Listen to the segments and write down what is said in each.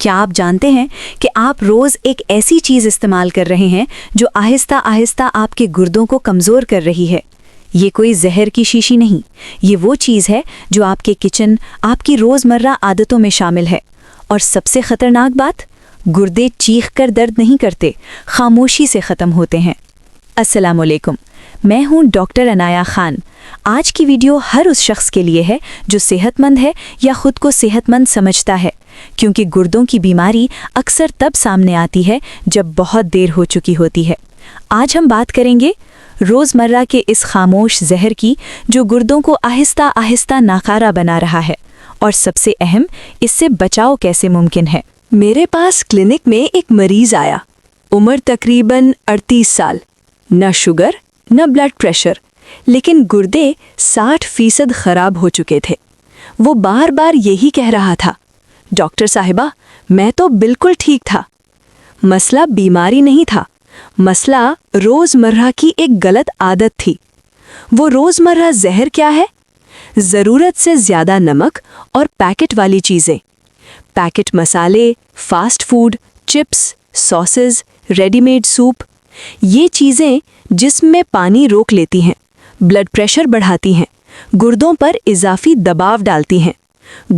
کیا آپ جانتے ہیں کہ آپ روز ایک ایسی چیز استعمال کر رہے ہیں جو آہستہ آہستہ آپ کے گردوں کو کمزور کر رہی ہے؟ یہ کوئی زہر کی شیشی نہیں، یہ وہ چیز ہے جو آپ کے کچن، آپ کی روزمرہ عادتوں میں شامل ہے۔ اور سب سے خطرناک بات، گردے چیخ کر درد نہیں کرتے، خاموشی سے ختم ہوتے ہیں۔ السلام علیکم، میں ہوں ڈاکٹر عنایہ خان۔ آج کی ویڈیو ہر اس شخص کے لیے ہے جو صحت مند ہے یا خود کو صحت مند سمجھتا ہے، کیونکہ گردوں کی بیماری اکثر تب سامنے آتی ہے جب بہت دیر ہو چکی ہوتی ہے۔ آج ہم بات کریں گے روزمرہ کے اس خاموش زہر کی جو گردوں کو آہستہ آہستہ ناکارہ بنا رہا ہے، اور سب سے اہم، اس سے بچاؤ کیسے ممکن ہے۔ میرے پاس کلینک میں ایک مریض آیا، عمر تقریباً 38 سال، نہ شوگر نہ بلڈ پریشر، لیکن گردے 60% خراب ہو چکے تھے۔ وہ بار بار یہی کہہ رہا تھا، ڈاکٹر صاحبہ میں تو بالکل ٹھیک تھا۔ مسئلہ بیماری نہیں تھا، مسئلہ روزمرہ کی ایک غلط عادت تھی۔ وہ روزمرہ زہر کیا ہے؟ ضرورت سے زیادہ نمک اور پیکٹ والی چیزیں، پیکٹ مسالے، fast food, chips, sauces, ready made soup. یہ چیزیں جسم میں پانی روک لیتی ہیں، بلڈ پریشر بڑھاتی ہیں، گردوں پر اضافی دباؤ ڈالتی ہیں۔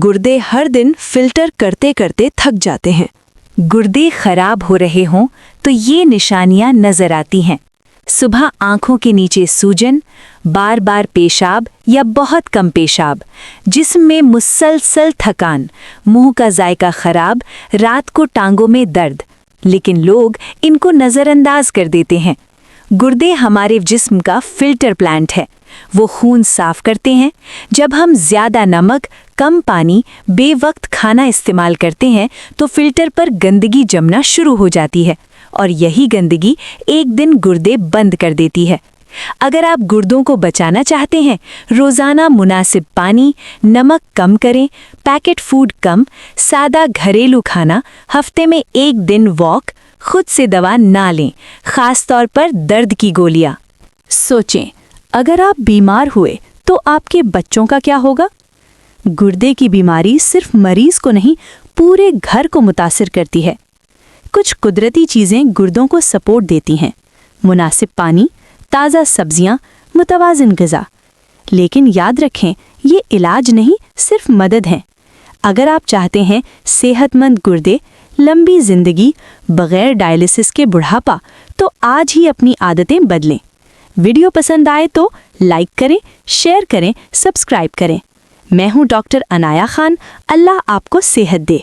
گردے ہر دن فلٹر کرتے کرتے تھک جاتے ہیں۔ گردے خراب ہو رہے ہوں تو یہ نشانیاں نظر آتی ہیں۔ صبح آنکھوں کے نیچے سوجن، بار بار پیشاب یا بہت کم پیشاب، جسم میں مسلسل تھکان، منہ کا ذائقہ خراب، رات کو ٹانگوں میں درد، لیکن لوگ ان کو نظر انداز کر دیتے ہیں۔ گردے ہمارے جسم کا فلٹر پلانٹ ہے، وہ خون صاف کرتے ہیں۔ جب ہم زیادہ نمک، کم پانی، بے وقت کھانا استعمال کرتے ہیں تو فلٹر پر گندگی جمنا شروع ہو جاتی ہے، اور یہی گندگی ایک دن گردے بند کر دیتی ہے۔ اگر آپ گردوں کو بچانا چاہتے ہیں، روزانہ مناسب پانی، نمک کم کریں، پیکٹ فوڈ کم، سادہ گھریلو کھانا، ہفتے میں ایک دن واک، خود سے دوا نہ لیں، خاص طور پر درد کی گولیاں۔ سوچیں، اگر آپ بیمار ہوئے تو آپ کے بچوں کا کیا ہوگا؟ گردے کی بیماری صرف مریض کو نہیں، پورے گھر کو متاثر کرتی ہے۔ کچھ قدرتی چیزیں گردوں کو سپورٹ دیتی ہیں، مناسب پانی، تازہ سبزیاں، متوازن غذا۔ لیکن یاد رکھیں، یہ علاج نہیں، صرف مدد ہے۔ اگر آپ چاہتے ہیں صحت مند گردے، لمبی زندگی، بغیر ڈائلیسس کے بڑھاپا، تو آج ہی اپنی عادتیں بدلیں۔ ویڈیو پسند آئے تو لائک کریں، شیئر کریں، سبسکرائب کریں۔ میں ہوں ڈاکٹر عنایہ خان۔ اللہ آپ کو صحت دے۔